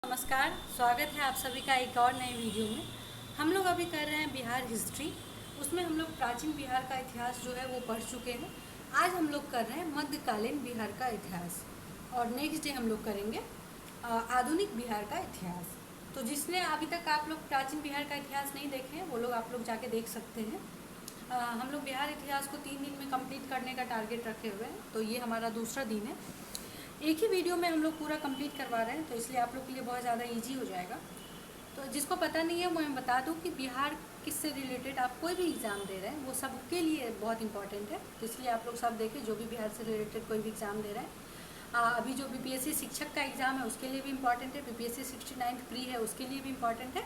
नमस्कार, स्वागत है आप सभी का एक और नए वीडियो में। हम लोग अभी कर रहे हैं बिहार हिस्ट्री। उसमें हम लोग प्राचीन बिहार का इतिहास जो है वो पढ़ चुके हैं। आज हम लोग कर रहे हैं मध्यकालीन बिहार का इतिहास और नेक्स्ट डे हम लोग करेंगे आधुनिक बिहार का इतिहास। तो जिसने अभी तक आप लोग प्राचीन बिहार का इतिहास नहीं देखे हैं वो लोग आप लोग जाके देख सकते हैं। हम लोग बिहार इतिहास को 3 दिन में कंप्लीट करने का टारगेट रखे हुए हैं, तो ये हमारा दूसरा दिन है। एक ही वीडियो में हम लोग पूरा कंप्लीट करवा रहे हैं, तो इसलिए आप लोग के लिए बहुत ज़्यादा इजी हो जाएगा। तो जिसको पता नहीं है वो मैं बता दूं कि बिहार किससे रिलेटेड आप कोई भी एग्ज़ाम दे रहे हैं वो सबके लिए बहुत इंपॉर्टेंट है, तो इसलिए आप लोग सब देखें। जो भी बिहार से रिलेटेड कोई भी एग्ज़ाम दे रहे हैं, अभी जो बीपीएससी शिक्षक का एग्ज़ाम है उसके लिए भी इम्पॉर्टेंट है, बीपीएससी 69 प्री है उसके लिए भी इम्पॉर्टेंट है,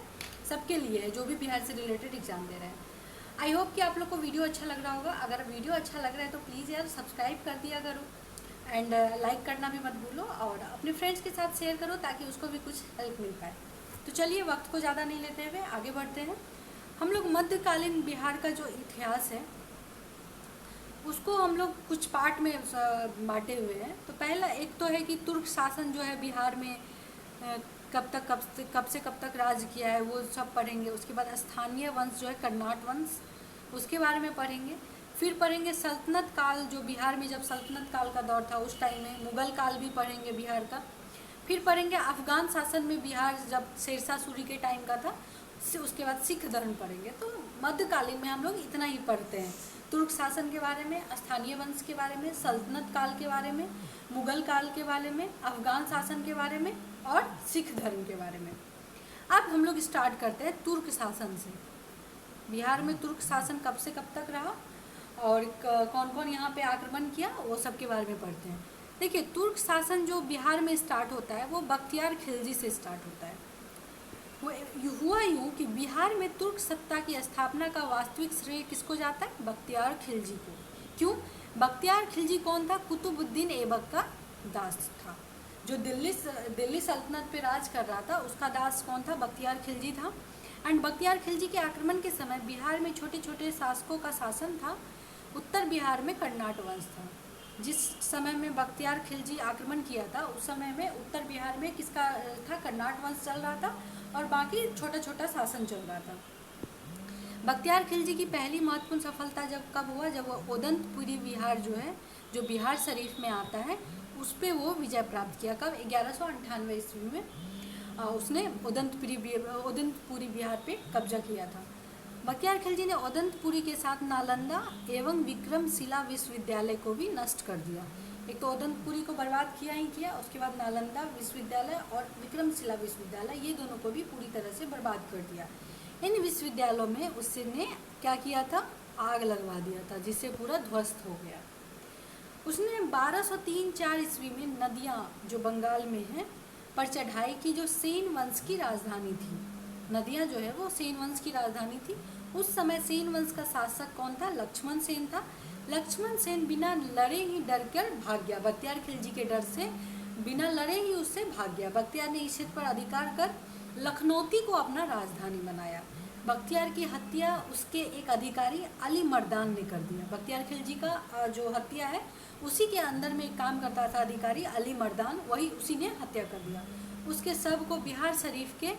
सबके लिए है जो भी बिहार से रिलेटेड एग्ज़ाम दे रहे हैं। आई होप कि आप लोग को वीडियो अच्छा लग रहा होगा। अगर वीडियो अच्छा लग रहा है तो प्लीज़ यार सब्सक्राइब कर दिया करो एंड लाइक करना भी मत भूलो और अपने फ्रेंड्स के साथ शेयर करो ताकि उसको भी कुछ हेल्प मिल पाए। तो चलिए वक्त को ज़्यादा नहीं लेते हुए आगे बढ़ते हैं। हम लोग मध्यकालीन बिहार का जो इतिहास है उसको हम लोग कुछ पार्ट में बांटे हुए हैं। तो पहला एक तो है कि तुर्क शासन जो है बिहार में कब से कब तक राज किया है वो सब पढ़ेंगे। उसके बाद स्थानीय वंश जो है कर्नाट वंश, उसके बारे में पढ़ेंगे। फिर पढ़ेंगे सल्तनत काल, जो बिहार में जब सल्तनत काल का दौर था उस टाइम में। मुगल काल भी पढ़ेंगे बिहार का। फिर पढ़ेंगे अफगान शासन में बिहार जब शेरशाह सूरी के टाइम का था। उसके बाद सिख धर्म पढ़ेंगे। तो मध्यकालीन में हम लोग इतना ही पढ़ते हैं, तुर्क शासन के बारे में, स्थानीय वंश के बारे में, सल्तनत काल के बारे में, मुगल काल के बारे में, अफगान शासन के बारे में और सिख धर्म के बारे में। अब हम लोग स्टार्ट करते हैं तुर्क शासन से। बिहार में तुर्क शासन कब से कब तक रहा और कौन कौन यहाँ पे आक्रमण किया वो सब के बारे में पढ़ते हैं। देखिए, तुर्क शासन जो बिहार में स्टार्ट होता है वो बख्तियार खिलजी से स्टार्ट होता है। वो हुआ यूँ कि बिहार में तुर्क सत्ता की स्थापना का वास्तविक श्रेय किसको जाता है? बख्तियार खिलजी को। क्यों? बख्तियार खिलजी कौन था? कुतुबुद्दीन ऐबक का दास था। जो दिल्ली सल्तनत पे राज कर रहा था उसका दास कौन था? बख्तियार खिलजी था। एंड बख्तियार खिलजी के आक्रमण के समय बिहार में छोटे छोटे शासकों का शासन था। उत्तर बिहार में कर्नाट वंश था। जिस समय में बख्तियार खिलजी आक्रमण किया था उस समय में उत्तर बिहार में किसका था? कर्नाट वंश चल रहा था और बाकी छोटा छोटा शासन चल रहा था। बख्तियार खिलजी की पहली महत्वपूर्ण सफलता जब कब हुआ? जब वो ओदंतपुरी बिहार जो है, जो बिहार शरीफ में आता है, उस पर वो विजय प्राप्त किया। कब? 1198 ईस्वी में उसने ओदंतपुरी बिहार पे कब्जा किया था। बख्तियार खिलजी ने ओदंतपुरी के साथ नालंदा एवं विक्रमशिला विश्वविद्यालय को भी नष्ट कर दिया। एक तो ओदंतपुरी को बर्बाद किया ही किया, उसके बाद नालंदा विश्वविद्यालय और विक्रमशिला विश्वविद्यालय ये दोनों को भी पूरी तरह से बर्बाद कर दिया। इन विश्वविद्यालयों में उसने क्या किया था? आग लगवा दिया था, जिससे पूरा ध्वस्त हो गया। उसने 1203-4 ईस्वी में नदियाँ जो बंगाल में हैं पर चढ़ाई की, जो सेन वंश की राजधानी थी। नदियाँ जो है वो सेन वंश की राजधानी थी। उस समय सेन वंश का शासक कौन था? लक्ष्मण सेन था। लक्ष्मण सेन बिना लड़े ही डर कर भाग गया। बख्तियार खिलजी के डर से बिना लड़े ही उससे भाग गया। बख्तियार ने इस क्षेत्र पर अधिकार कर लखनौती को अपना राजधानी बनाया। बख्तियार की हत्या उसके एक अधिकारी अली मर्दान ने कर दिया। बख्तियार खिलजी का जो हत्या है उसी के अंदर में एक काम करता था अधिकारी अली मर्दान, वही उसी ने हत्या कर दिया। उसके शव को बिहार शरीफ के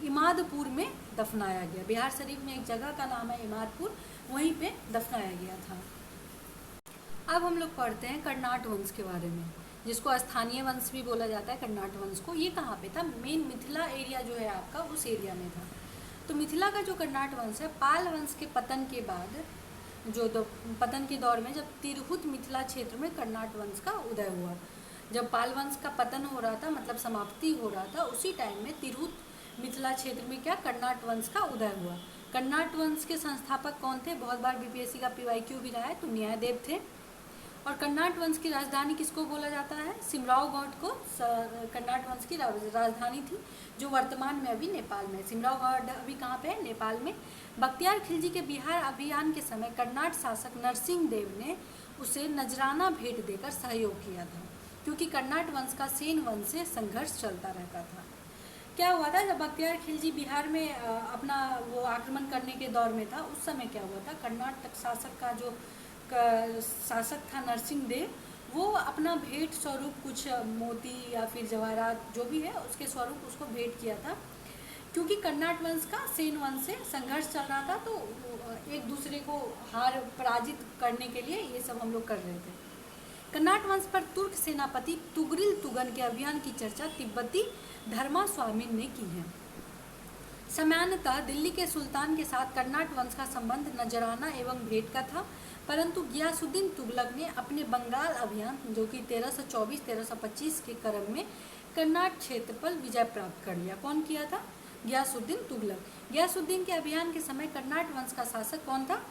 इमादपुर में दफनाया गया। बिहार शरीफ में एक जगह का नाम है इमादपुर, वहीं पे दफनाया गया था। अब हम लोग पढ़ते हैं कर्नाट वंश के बारे में, जिसको स्थानीय वंश भी बोला जाता है। कर्नाट वंश को ये कहाँ पे था? मेन मिथिला एरिया जो है आपका, उस एरिया में था। तो मिथिला का जो कर्नाट वंश है, पाल वंश के पतन के बाद पतन के दौर में जब तिरहुत मिथिला क्षेत्र में कर्नाट वंश का उदय हुआ। जब पाल वंश का पतन हो रहा था, मतलब समाप्ति हो रहा था, उसी टाइम में तिरहुत मिथिला क्षेत्र में क्या? कर्नाट वंश का उदय हुआ। कर्नाट वंश के संस्थापक कौन थे? बहुत बार बीपीएससी का पीवाईक्यू भी रहा है, तो न्यायदेव थे। और कर्नाट वंश की राजधानी किसको बोला जाता है? सिमरावगढ़ को कर्नाट वंश की राजधानी थी, जो वर्तमान में अभी नेपाल में। सिमरावगढ़ अभी कहाँ पे है? नेपाल में। बख्तियार खिलजी के बिहार अभियान के समय कर्नाट शासक नरसिंह देव ने उसे नजराना भेंट देकर सहयोग किया था, क्योंकि कर्नाट वंश का सेन वंश से संघर्ष चलता रहता था। क्या हुआ था? जब बख्तियार खिलजी बिहार में अपना वो आक्रमण करने के दौर में था, उस समय क्या हुआ था? कर्नाटक शासक का जो शासक था नरसिंह देव, वो अपना भेंट स्वरूप कुछ मोती या फिर जवाहरात जो भी है उसके स्वरूप उसको भेंट किया था, क्योंकि कर्नाट वंश का सेन वंश से संघर्ष चल रहा था, तो एक दूसरे को हार पराजित करने के लिए ये सब हम लोग कर रहे थे। कर्नाट वंश पर तुर्क सेनापति तुगरिल तुगन के अभियान की चर्चा तिब्बती धर्मा स्वामीन ने की है। सामान्यतः दिल्ली के सुल्तान के साथ कर्नाट वंश का संबंध नजराना एवं भेंट का था, परंतु गियासुद्दीन तुगलक ने अपने बंगाल अभियान जो कि 1324-1325 के क्रम में कर्नाट क्षेत्र पर विजय प्राप्त कर लिया। कौन किया था? गियासुद्दीन तुगलक। गियासुद्दीन के अभियान के समय कर्नाट वंश का शासक कौन था?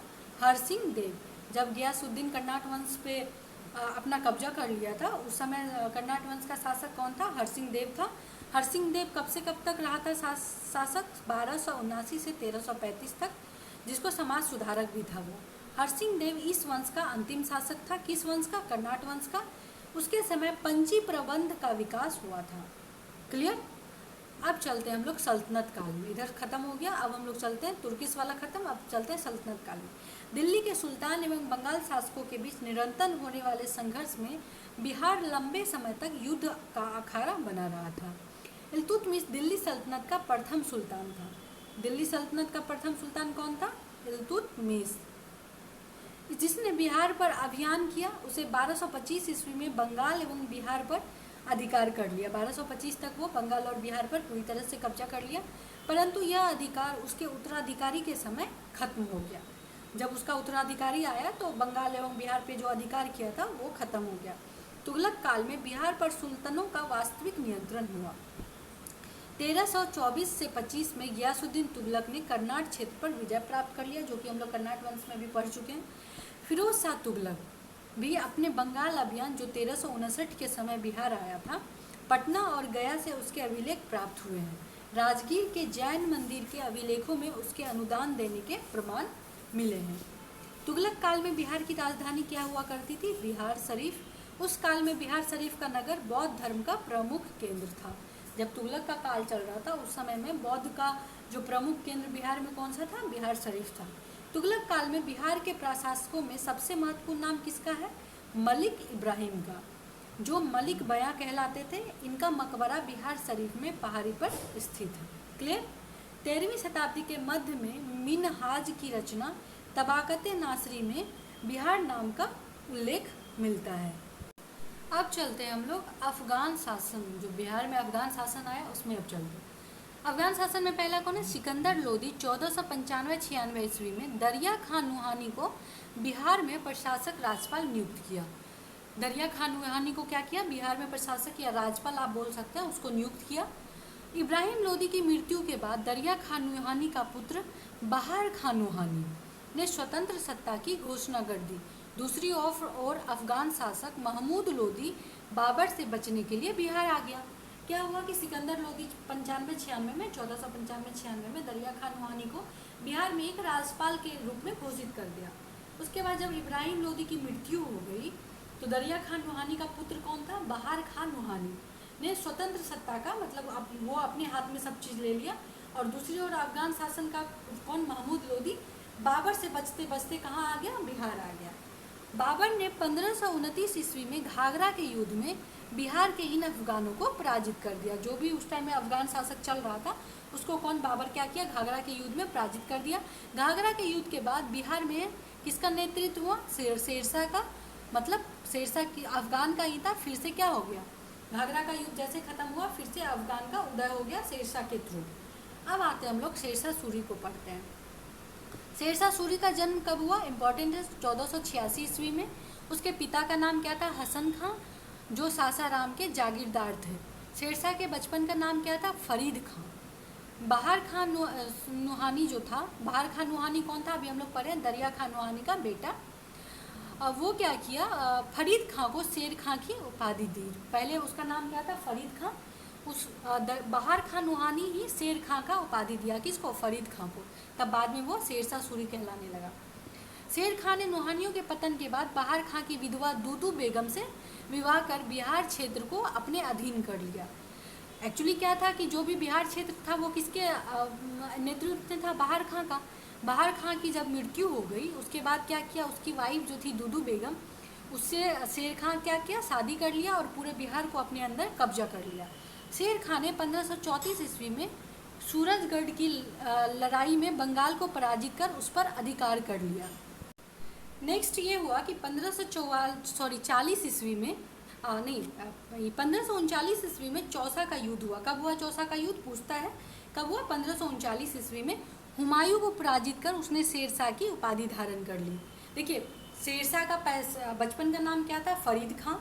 हरसिंह देव। जब गियासुद्दीन कर्नाट वंश पे अपना कब्जा कर लिया था, उस समय कर्नाट वंश का शासक कौन था? हरसिंह देव था। हरसिंह देव कब से कब तक रहा था शासक? 1279 से 1335 तक, जिसको समाज सुधारक भी था वो। हरसिंह देव इस वंश का अंतिम शासक था। किस वंश का? कर्नाट वंश का। उसके समय पंजी प्रबंध का विकास हुआ था। क्लियर? अब चलते हैं हम लोग सल्तनत काल में। इधर खत्म हो गया, अब हम लोग चलते हैं तुर्किश वाला खत्म, अब चलते हैं सल्तनत काल में। दिल्ली के सुल्तान एवं बंगाल शासकों के बीच निरंतर होने वाले संघर्ष में बिहार लंबे समय तक युद्ध का अखाड़ा बना रहा था। इल्तुतमिश दिल्ली सल्तनत का प्रथम सुल्तान था। दिल्ली सल्तनत का प्रथम सुल्तान कौन था? इल्तुतमिश। जिसने बिहार पर अभियान किया, उसे 1225 ईस्वी में बंगाल एवं बिहार पर अधिकार कर लिया। 1225 तक वो बंगाल और बिहार पर पूरी तरह से कब्जा कर लिया, परंतु यह अधिकार उसके उत्तराधिकारी के समय खत्म हो गया। जब उसका उत्तराधिकारी आया तो बंगाल एवं बिहार पे जो अधिकार किया था वो खत्म हो गया। तुगलक काल में बिहार पर सुल्तानों का वास्तविक नियंत्रण हुआ। 1324 से 25 में गियासुद्दीन तुगलक ने कर्नाट क्षेत्र पर विजय प्राप्त कर लिया, जो कि हम लोग कर्नाट वंश में भी पढ़ चुके हैं। फिरोज शाह तुगलक भी अपने बंगाल अभियान जो 1359 के समय बिहार आया था, पटना और गया से उसके अभिलेख प्राप्त हुए हैं। राजगीर के जैन मंदिर के अभिलेखों में उसके अनुदान देने के प्रमाण मिले हैं। तुगलक काल में बिहार की राजधानी क्या हुआ करती थी? बिहार शरीफ। उस काल में बिहार शरीफ का नगर बौद्ध धर्म का प्रमुख केंद्र था। जब तुगलक का काल चल रहा था उस समय में बौद्ध का जो प्रमुख केंद्र बिहार में कौन सा था? बिहार शरीफ था। तुगलक काल में बिहार के प्रशासकों में सबसे महत्वपूर्ण नाम किसका है? मलिक इब्राहिम का, जो मलिक बयां कहलाते थे। इनका मकबरा बिहार शरीफ में पहाड़ी पर स्थित है। क्लियर? 13वीं शताब्दी के मध्य में मिनहाज की रचना तबाकत नासरी में बिहार नाम का उल्लेख मिलता है। अब चलते हैं हम लोग अफगान शासन, जो बिहार में अफगान शासन आया उसमें अब चलते हैं। अफगान शासन में पहला कौन है? सिकंदर लोदी 1495-96 ईस्वी में दरिया खान नुहानी को बिहार में प्रशासक राज्यपाल नियुक्त किया। दरिया खान नुहानी को क्या किया? बिहार में प्रशासक या राज्यपाल आप बोल सकते हैं, उसको नियुक्त किया। इब्राहिम लोदी की मृत्यु के बाद दरिया खान नुहानी का पुत्र बहार खान नुहानी ने स्वतंत्र सत्ता की घोषणा कर दी। दूसरी ओर अफगान शासक महमूद लोदी बाबर से बचने के लिए बिहार आ गया। क्या हुआ कि सिकंदर लोदी 95-96 में 1495-96 में दरिया खान नुहानी को बिहार में एक राज्यपाल के रूप में घोषित कर दिया। उसके बाद जब इब्राहिम लोदी की मृत्यु हो गई तो दरिया खान नुहानी का पुत्र कौन था? बहार खान नुहानी ने स्वतंत्र सत्ता का मतलब वो अपने हाथ में सब चीज़ ले लिया। और दूसरी ओर अफगान शासन का कौन? महमूद लोदी बाबर से बचते बचते कहाँ आ गया? बिहार आ गया। बाबर ने 1529 ईस्वी में घाघरा के युद्ध में बिहार के इन अफगानों को पराजित कर दिया। जो भी उस टाइम में अफगान शासक चल रहा था उसको कौन? बाबर क्या किया? घाघरा के युद्ध में पराजित कर दिया। घाघरा के युद्ध के बाद बिहार में किसका नेतृत्व हुआ? शेरशाह का। मतलब शेरशाह की अफगान का ही था, फिर से क्या हो गया? घाघरा का युद्ध जैसे खत्म हुआ फिर से अफगान का उदय हो गया शेरशाह के थ्रू। अब आते हैं हम लोग शेरशाह सूरी को पढ़ते हैं। शेरशाह सूरी का जन्म कब हुआ? इम्पॉर्टेंट है, 1486 ईस्वी में। उसके पिता का नाम क्या था? हसन खां, जो सासाराम के जागीरदार थे। शेरशाह के बचपन का नाम क्या था? फरीद खां। बहार खान नुहानी जो था, बहार खान नुहानी कौन था? अभी हम लोग पढ़े, दरिया खान नुहानी का बेटा। वो क्या किया? फरीद खां को शेर खां की उपाधि दी। पहले उसका नाम क्या था? फरीद खां। उस बहार खान नुहानी ही शेर खां का उपाधि दिया। किसको? फरीद खां को। तब बाद में वो शेरशाह सूरी कहलाने लगा। शेर खां ने नुहानियों के पतन के बाद बहार खां की विधवा दूदू बेगम से विवाह कर बिहार क्षेत्र को अपने अधीन कर लिया। एक्चुअली क्या था कि जो भी बिहार क्षेत्र था वो किसके नेतृत्व में था? बहार खां का। बहार खां की जब मृत्यु हो गई उसके बाद क्या किया? उसकी वाइफ जो थी दूदू बेगम, उससे शेर खां क्या किया, शादी कर लिया और पूरे बिहार को अपने अंदर कब्जा कर लिया। शेर खां ने 1534 ईस्वी में सूरजगढ़ की लड़ाई में बंगाल को पराजित कर उस पर अधिकार कर लिया। नेक्स्ट ये हुआ कि 1540 ईस्वी में नहीं 1539 ईस्वी में चौसा का युद्ध हुआ। कब हुआ चौसा का युद्ध, पूछता है कब हुआ, 1539 ईस्वी में। हुमायूं को पराजित कर उसने शेरशाह की उपाधि धारण कर ली। देखिए शेरशाह का बचपन का नाम क्या था, फरीद खां।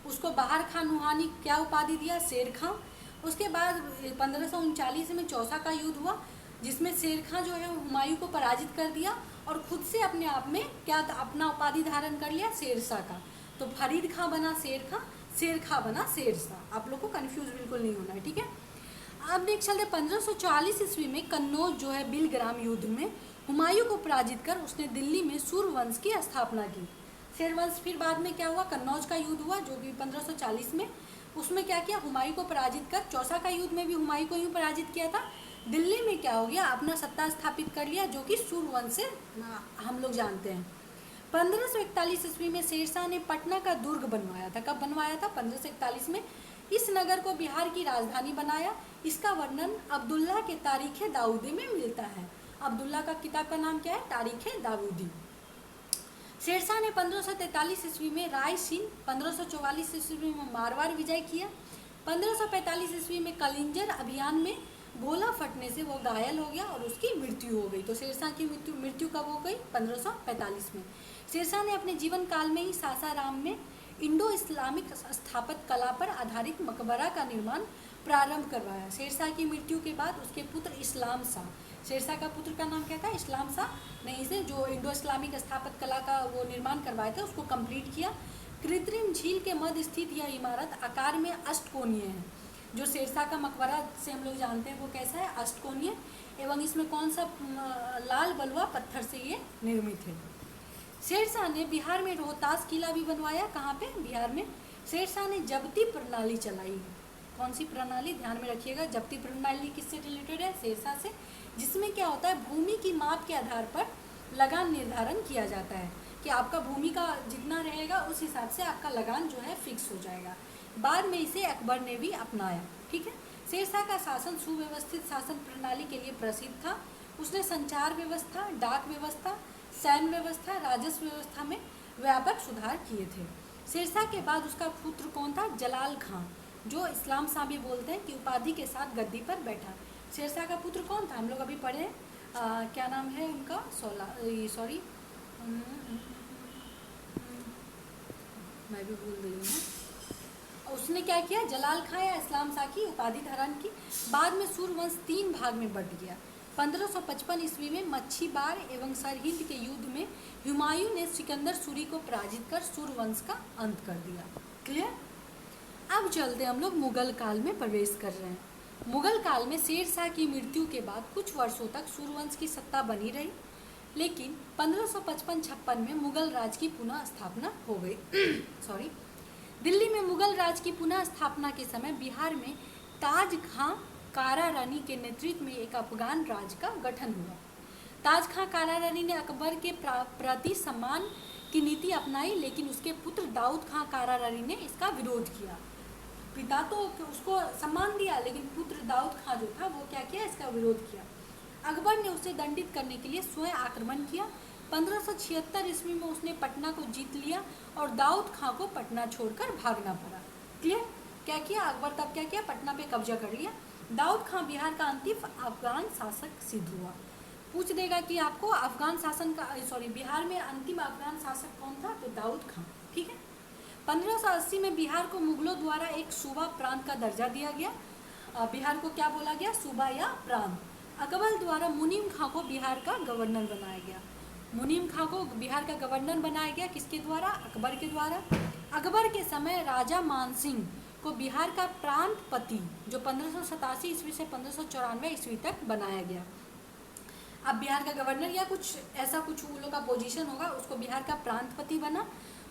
उसको बाहर खां नुहानी क्या उपाधि दिया, शेर खां। उसके बाद 1539 में चौसा का युद्ध हुआ, जिसमें शेर खां जो है हुमायूं को पराजित कर दिया और खुद से अपने आप में क्या अपना उपाधि धारण कर लिया, शेरशाह का। तो फरीद खां बना शेर खां बना शेरशाह। आप लोग को कंफ्यूज बिल्कुल नहीं होना है, ठीक है। अब नेक्स्ट चलते 1540 ईस्वी में कन्नौज जो है बिलग्राम युद्ध में हुमायूं को पराजित कर उसने दिल्ली में सूर्यवंश की स्थापना की। शेरवंश फिर बाद में क्या हुआ, कन्नौज का युद्ध हुआ जो कि 1540 में। उसमें क्या किया, हुमायूं को पराजित कर, चौसा का युद्ध में भी हुमायूं को यूँ पराजित किया था। दिल्ली में क्या हो गया, अपना सत्ता स्थापित कर लिया, जो कि सूर्यवंश से हम लोग जानते हैं। 1541 ईस्वी में शेरशाह ने पटना का दुर्ग बनवाया था। कब बनवाया था, 1541 में। इस नगर को बिहार की राजधानी बनाया। इसका वर्णन अब्दुल्ला के तारीख दाऊदी में मिलता है। अब्दुल्ला का किताब का नाम क्या है, तारीख दाऊदी। शेरशाह ने 1543 ईस्वी में रायसीन, 1544 ईस्वी में मारवाड़ विजय किया। 1545 ईस्वी में कलिंजर अभियान में गोला फटने से वो घायल हो गया और उसकी मृत्यु हो गई। तो शेरशाह की मृत्यु कब हो गई, 1545 में। शेरशाह ने अपने जीवन काल में ही सासाराम में इंडो इस्लामिक स्थापत्य कला पर आधारित मकबरा का निर्माण प्रारंभ करवाया। शेरशाह की मृत्यु के बाद उसके पुत्र इस्लाम शाह, शेरशाह का पुत्र का नाम क्या था, इस्लाम शाह ने इसे जो इंडो इस्लामिक स्थापत्य कला का वो निर्माण करवाया था उसको कंप्लीट किया। कृत्रिम झील के मध्य स्थित यह इमारत आकार में अष्टकोणीय है। जो शेरशाह का मकबरा से हम लोग जानते हैं वो कैसा है, अष्टकोणीय, एवं इसमें कौन सा लाल बलुआ पत्थर से ये निर्मित है। शेरशाह ने बिहार में रोहतास किला भी बनवाया। कहाँ पे, बिहार में। शेरशाह ने जब्ती प्रणाली चलाई है। कौन सी प्रणाली, ध्यान में रखिएगा, जब्ती प्रणाली किससे रिलेटेड है, शेरशाह से। जिसमें क्या होता है, भूमि की माप के आधार पर लगान निर्धारण किया जाता है कि आपका भूमि का जितना रहेगा उस हिसाब से आपका लगान जो है फिक्स हो जाएगा। बाद में इसे अकबर ने भी अपनाया, ठीक है। शेरशाह का शासन सुव्यवस्थित शासन प्रणाली के लिए प्रसिद्ध था। उसने संचार व्यवस्था, डाक व्यवस्था, सैन्य व्यवस्था, राजस्व व्यवस्था में व्यापक सुधार किए थे। शेरशाह के बाद उसका पुत्र कौन था, जलाल खां, जो इस्लाम शाह भी बोलते हैं, की उपाधि के साथ गद्दी पर बैठा। शेरशाह का पुत्र कौन था, हम लोग अभी पढ़े, क्या नाम है उनका, मैं भी भूल गई हूँ। उसने क्या किया, जलाल खां या इस्लाम शाह की उपाधि धारण की। बाद में सूर्यवंश 3 भाग में बट गया। 1555 ईस्वी में मच्छीबार एवं सरहिंद के युद्ध में हुमायूं ने सिकंदर सूरी को पराजित कर सूर्यवंश का अंत कर दिया। क्लियर। अब चलते हम लोग मुगल काल में प्रवेश कर रहे हैं। मुगल काल में शेरशाह की मृत्यु के बाद कुछ वर्षों तक सूर्यवंश की सत्ता बनी रही, लेकिन 1555-56 में मुगल राज की पुनः स्थापना हो गई। दिल्ली में मुगल राज की पुनः स्थापना के समय बिहार में ताज खां कारा रानी के नेतृत्व में एक अफगान राज का गठन हुआ। ताज खां कारा रानी ने अकबर के प्रति सम्मान की नीति अपनाई, लेकिन उसके पुत्र दाऊद खां कारा रानी ने इसका विरोध किया। पिता तो उसको सम्मान दिया, लेकिन पुत्र दाऊद खां जो था वो क्या किया, इसका विरोध किया। अकबर ने उसे दंडित करने के लिए स्वयं आक्रमण किया। 1576 ईस्वी में उसने पटना को जीत लिया और दाऊद खां को पटना छोड़कर भागना पड़ा। क्लियर। क्या किया अकबर, तब क्या किया, पटना पे कब्जा कर लिया। दाऊद खां बिहार का अंतिम अफगान शासक सिद्ध हुआ। पूछ देगा कि आपको अफगान शासन का बिहार में अंतिम अफगान शासक कौन था, तो दाऊद खां, ठीक है। 1580 में बिहार को मुगलों द्वारा एक सूबा प्रांत का दर्जा दिया गया। बिहार को क्या बोला गया, सूबा या प्रांत। अकबर द्वारा मुनीम खां को बिहार का गवर्नर बनाया गया। मुनीम खां को बिहार का गवर्नर बनाया गया, किसके द्वारा, अकबर के द्वारा। अकबर के समय राजा मानसिंह को बिहार का प्रांतपति, जो 1587 ईस्वी से 1594 ईस्वी तक बनाया गया। अब बिहार का गवर्नर या कुछ ऐसा कुछ उन लोग का पोजीशन होगा, उसको बिहार का प्रांतपति बना।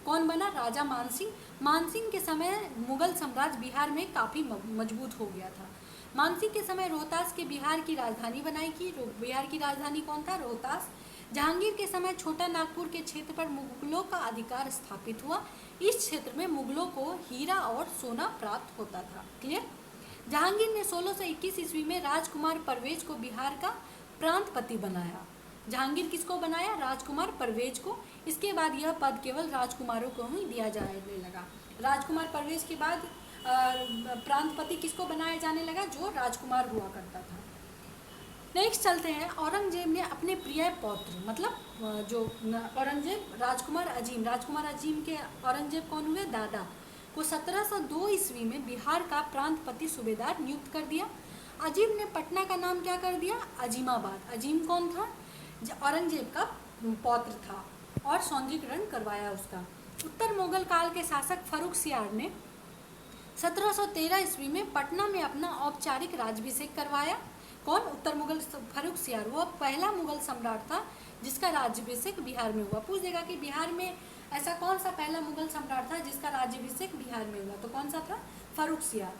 कौन बना, राजा मानसिंह। मानसिंह के समय मुगल साम्राज्य बिहार में काफ़ी मजबूत हो गया था। मानसिंह के समय रोहतास के बिहार की राजधानी बनाई की। बिहार की राजधानी कौन था, रोहतास। जहांगीर के समय छोटा नागपुर के क्षेत्र पर मुगलों का अधिकार स्थापित हुआ। इस क्षेत्र में मुगलों को हीरा और सोना प्राप्त होता था। क्लियर। जहांगीर ने 1621 ईस्वी में राजकुमार परवेज को बिहार का प्रांतपति बनाया। जहांगीर किसको बनाया? राजकुमार परवेज को। इसके बाद यह पद केवल राजकुमारों को ही दिया जाने लगा। राजकुमार परवेज के बाद प्रांतपति किसको बनाया जाने लगा? जो राजकुमार हुआ करता था। नेक्स्ट चलते हैं, औरंगजेब ने अपने प्रिय पौत्र मतलब जो औरंगजेब राजकुमार अजीम के औरंगजेब कौन हुए? दादा को 1702 ईस्वी में बिहार का प्रांतपति सूबेदार नियुक्त कर दिया। अजीम ने पटना का नाम क्या कर दिया? अजीमाबाद। अजीम कौन था? औरंगजेब का पौत्र था और सौंदर्यीकरण करवाया उसका। उत्तर मुगल काल के शासक फर्रुखसियार ने 1713 ईस्वी में पटना में अपना औपचारिक राज्याभिषेक करवाया। कौन? उत्तर मुगल फर्रुखसियार। वो पहला मुगल सम्राट था जिसका राज्याभिषेक बिहार में हुआ। पूछ देगा कि बिहार में ऐसा कौन सा पहला मुगल सम्राट था जिसका राज्याभिषेक बिहार में हुआ? तो कौन सा था? फर्रुखसियार।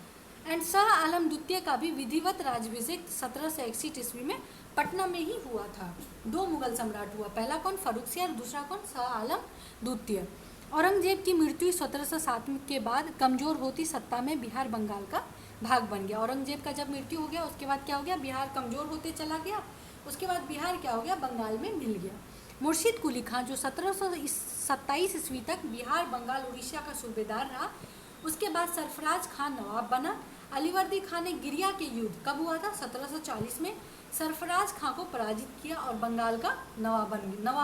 एंड शाह आलम द्वितीय का भी विधिवत राज्याभिषेक 1761 ईस्वी में पटना में ही हुआ था। दो मुगल सम्राट हुआ, पहला कौन? फर्रुखसियार, दूसरा कौन? शाह आलम द्वितीय। औरंगजेब की मृत्यु 1707 के बाद कमजोर होती सत्ता में बिहार बंगाल का भाग बन गया। औरंगजेब का जब मृत्यु हो गया उसके बाद क्या हो गया? बिहार कमजोर होते चला गया। उसके बाद बिहार क्या हो गया? बंगाल में मिल गया। मुर्शीद कुली खां जो 1727 ईस्वी तक बिहार बंगाल उड़ीसा का सूबेदार रहा, उसके बाद सरफराज खान नवाब बना। अलीवर्दी खान ने गिरिया के युद्ध कब हुआ था? 1740 में। सरफराज खां को पराजित किया और बंगाल का नवाब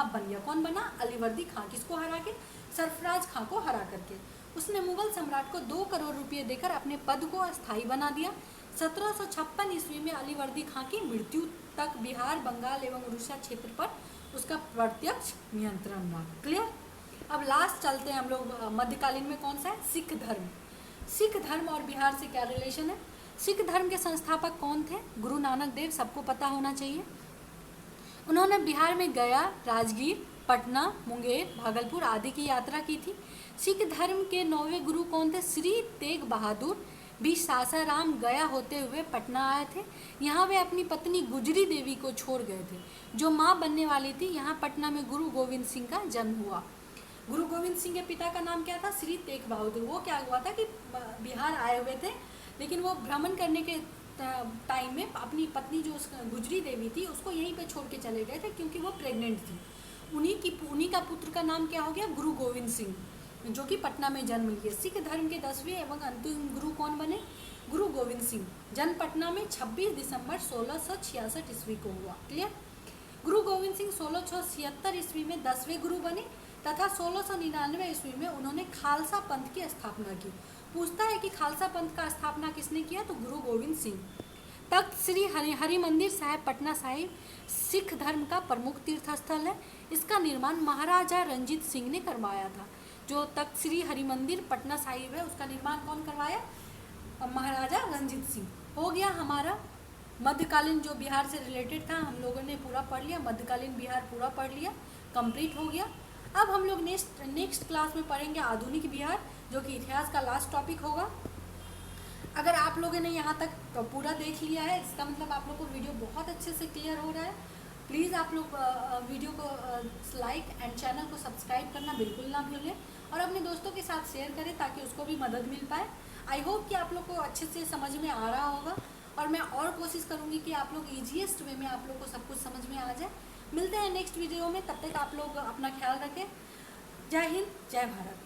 बन गया। कौन बना? अलीवर्दी खां। किसको हरा के? सरफराज खां को हरा करके। उसने मुगल सम्राट को 2 करोड़ रुपये देकर अपने पद को अस्थायी बना दिया। 1756 ईस्वी में अलीवर्दी खां की मृत्यु तक बिहार बंगाल एवं उड़ीसा क्षेत्र पर उसका प्रत्यक्ष नियंत्रण रहा। क्लियर। अब लास्ट चलते हैं हम लोग मध्यकालीन में। कौन सा है? सिख धर्म। सिख धर्म और बिहार से क्या रिलेशन है? सिख धर्म के संस्थापक कौन थे? गुरु नानक देव, सबको पता होना चाहिए। उन्होंने बिहार में गया, राजगीर, पटना, मुंगेर, भागलपुर आदि की यात्रा की थी। सिख धर्म के 9वें गुरु कौन थे? श्री तेग बहादुर भी सासाराम गया होते हुए पटना आए थे। यहाँ वे अपनी पत्नी गुजरी देवी को छोड़ गए थे जो माँ बनने वाली थी। यहाँ पटना में गुरु गोविंद सिंह का जन्म हुआ। गुरु गोविंद सिंह के पिता का नाम क्या था? श्री तेग बहादुर। वो क्या हुआ था कि बिहार आए हुए थे, लेकिन वो भ्रमण करने के टाइम में अपनी पत्नी जो गुजरी देवी थी उसको यहीं पे छोड़ के चले गए थे क्योंकि वो प्रेग्नेंट थी। उन्हीं का पुत्र का नाम क्या हो गया? गुरु गोविंद सिंह, जो कि पटना में जन्म लिए। सिख धर्म के 10वें एवं अंतिम गुरु कौन बने? गुरु गोविंद सिंह। जन्म पटना में 26 दिसंबर 1666 ईस्वी को हुआ। क्लियर। गुरु गोविंद सिंह 1676 ईस्वी में 10वें गुरु बने तथा 1699 ईस्वी में उन्होंने खालसा पंथ की स्थापना की। पूछता है कि खालसा पंथ का स्थापना किसने किया? तो गुरु गोविंद सिंह। तख्त श्री हरिमंदिर साहिब पटना साहिब सिख धर्म का प्रमुख तीर्थ स्थल है। इसका निर्माण महाराजा रंजीत सिंह ने करवाया था। जो तख्त श्री हरिमंदिर पटना साहिब है उसका निर्माण कौन करवाया? महाराजा रंजीत सिंह। हो गया हमारा मध्यकालीन जो बिहार से रिलेटेड था, हम लोगों ने पूरा पढ़ लिया। मध्यकालीन बिहार पूरा पढ़ लिया, कंप्लीट हो गया। अब हम लोग नेक्स्ट क्लास में पढ़ेंगे आधुनिक बिहार, जो कि इतिहास का लास्ट टॉपिक होगा। अगर आप लोगों ने यहाँ तक तो पूरा देख लिया है, इसका मतलब आप लोग को वीडियो बहुत अच्छे से क्लियर हो रहा है। प्लीज़ आप लोग वीडियो को लाइक एंड चैनल को सब्सक्राइब करना बिल्कुल ना भूलें और अपने दोस्तों के साथ शेयर करें ताकि उसको भी मदद मिल पाए। आई होप कि आप लोग को अच्छे से समझ में आ रहा होगा और मैं और कोशिश करूँगी कि आप लोग ईजीएस्ट वे में आप लोग को सब कुछ समझ में आ जाए। मिलते हैं नेक्स्ट वीडियो में, तब तक आप लोग अपना ख्याल रखें। जय हिंद, जय भारत।